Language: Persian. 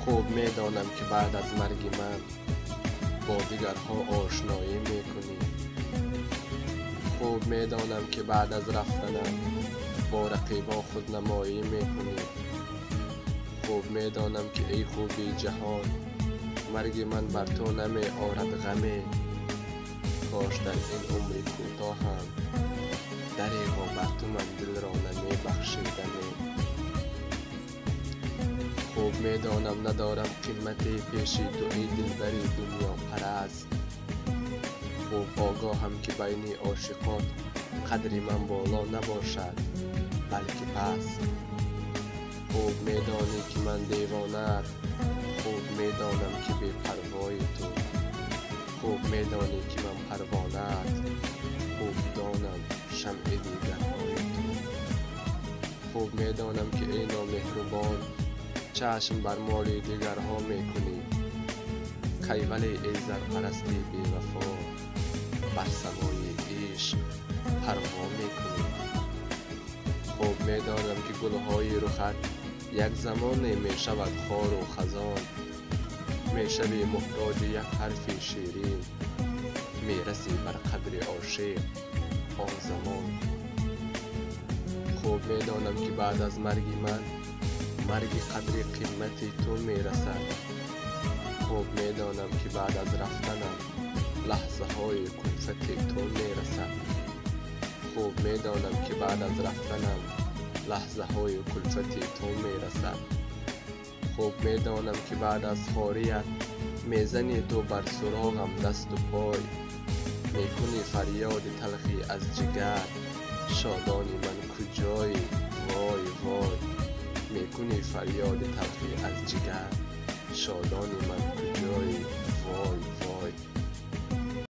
خوب میدانم که بعد از مرگ من با دیگرها آشنایی میکنی. خوب میدانم که بعد از رفتنم با رقیبان خود نمایی میکنی. خوب میدانم که ای خوبی جهان، مرگ من بر تو نمی آرد غمی. کاش در این عمری کوتاه هم دریغا بر تو من دل را نمی بخشیدمی. خوب میدانم ندارم قیمتی پیشی تو ای دلبری دنیا پرست. خوب آگاهم که بین عاشقان قدری من بالا نباشد بلکه پست. خوب میدانی که من دیوانه‌ات، خوب میدانم که بی پروای تو. خوب میدانی که من پروانه‌ات، خوب دانم شمع دیگرهای تو. خوب میدانم که ای نامهربان چشم بر مال دیگرها میکنی. کیولی ای زرپرستی بی وفا، بر سوای عشق پروا میکنی. خوب میدانم که گلهای رخت یک زمانی می شود خار و خزان. می شوی محتاج یک حرف شیرین، می رسی بر قدر عاشق آن زمان. خوب میدانم که بعد از مرگ من مرگ قدر قیمتی تو می رسد. خوب میدانم که بعد از رفتنم لحظه های کلفت تو می رسد. خوب میدانم که بعد از رفتنم لحظه های کلفت تو می رسد. خوب میدانم که بعد از خاریت میزنی تو بر سراغم دست و پای. میکنی فریاد تلخی از جگر، شادانی من کجایی وای وای. میکنی فریاد تلخی از جگر، شادانی من کجایی